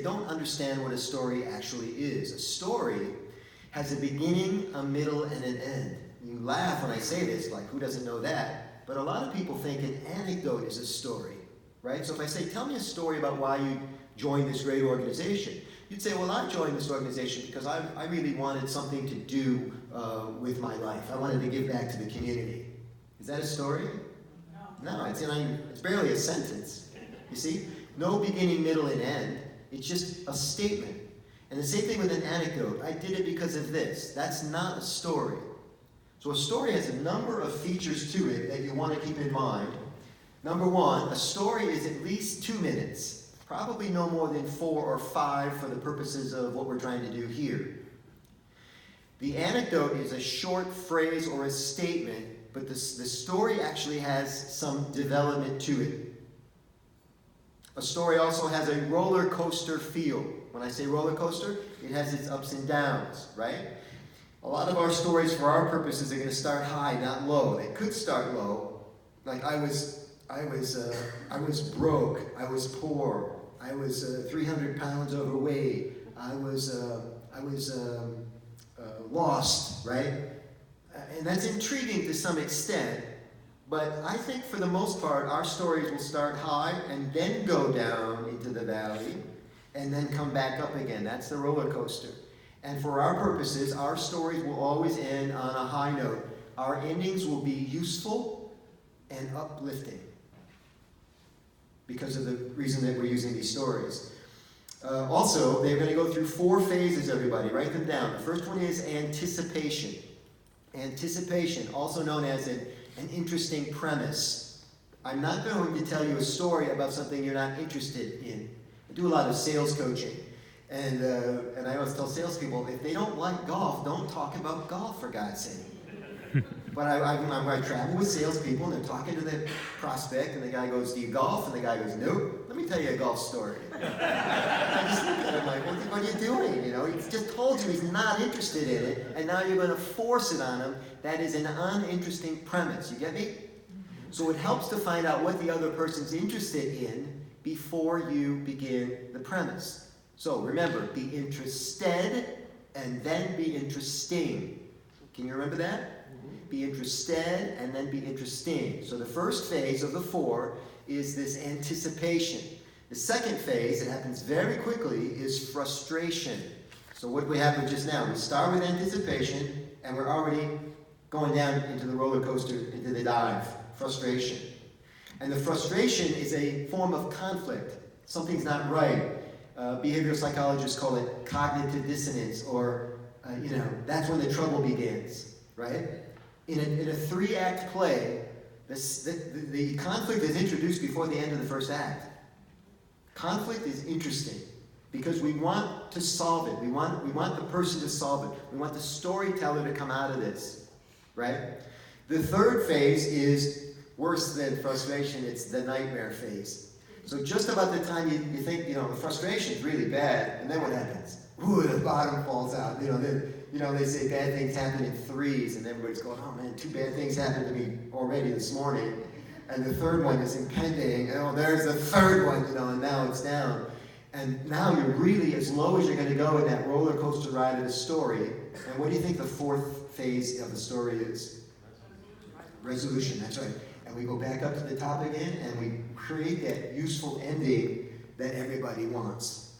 don't understand what a story actually is. A story has a beginning, a middle, and an end. You laugh when I say this, like who doesn't know that? But a lot of people think an anecdote is a story, right? So if I say, tell me a story about why you joined this great organization, you'd say, well, I joined this organization because I really wanted something to do with my life. I wanted to give back to the community. Is that a story? No, it's barely a sentence. You see? No beginning, middle, and end. It's just a statement. And the same thing with an anecdote. I did it because of this. That's not a story. So a story has a number of features to it that you want to keep in mind. Number one, a story is at least 2 minutes. Probably no more than 4 or 5 for the purposes of what we're trying to do here. The anecdote is a short phrase or a statement, but the story actually has some development to it. A story also has a roller coaster feel. When I say roller coaster, it has its ups and downs, right? A lot of our stories, for our purposes, are going to start high, not low. They could start low, like I was broke, I was poor, I was 300 pounds overweight, I was lost, right? And that's intriguing to some extent. But I think for the most part, our stories will start high and then go down into the valley and then come back up again. That's the roller coaster. And for our purposes, our stories will always end on a high note. Our endings will be useful and uplifting because of the reason that we're using these stories. Also, they're going to go through 4 phases, everybody. Write them down. The first one is anticipation. Anticipation, also known as an interesting premise. I'm not going to tell you a story about something you're not interested in. I do a lot of sales coaching, and I always tell salespeople, if they don't like golf, don't talk about golf, for God's sake. But I travel with salespeople, and they're talking to the prospect, and the guy goes, do you golf? And the guy goes, nope. Let me tell you a golf story. I just look at him like, what are you doing? You know, he's just told you he's not interested in it, and now you're going to force it on him. That is an uninteresting premise. You get me? So it helps to find out what the other person's interested in before you begin the premise. So remember, be interested and then be interesting. Can you remember that? Be interested and then be interesting. So the first phase of the 4 is this anticipation. The second phase, it happens very quickly, is frustration. So what we have just now, we start with anticipation and we're already going down into the roller coaster, into the dive. Frustration. And the frustration is a form of conflict. Something's not right. Behavioral psychologists call it cognitive dissonance, or, that's when the trouble begins, right? In a 3-act play, the conflict is introduced before the end of the first act. Conflict is interesting because we want to solve it. We want the person to solve it. We want the storyteller to come out of this, right? The third phase is worse than frustration. It's the nightmare phase. So just about the time you think, the frustration is really bad, and then what happens? Ooh, the bottom falls out. They say bad things happen in 3s, and everybody's going, oh man, 2 bad things happened to me already this morning. And the third one is impending. And oh, there's the third one, and now it's down. And now you're really as low as you're going to go in that roller coaster ride of the story. And what do you think the 4th phase of the story is? Resolution, that's right. And we go back up to the top again, and we create that useful ending that everybody wants.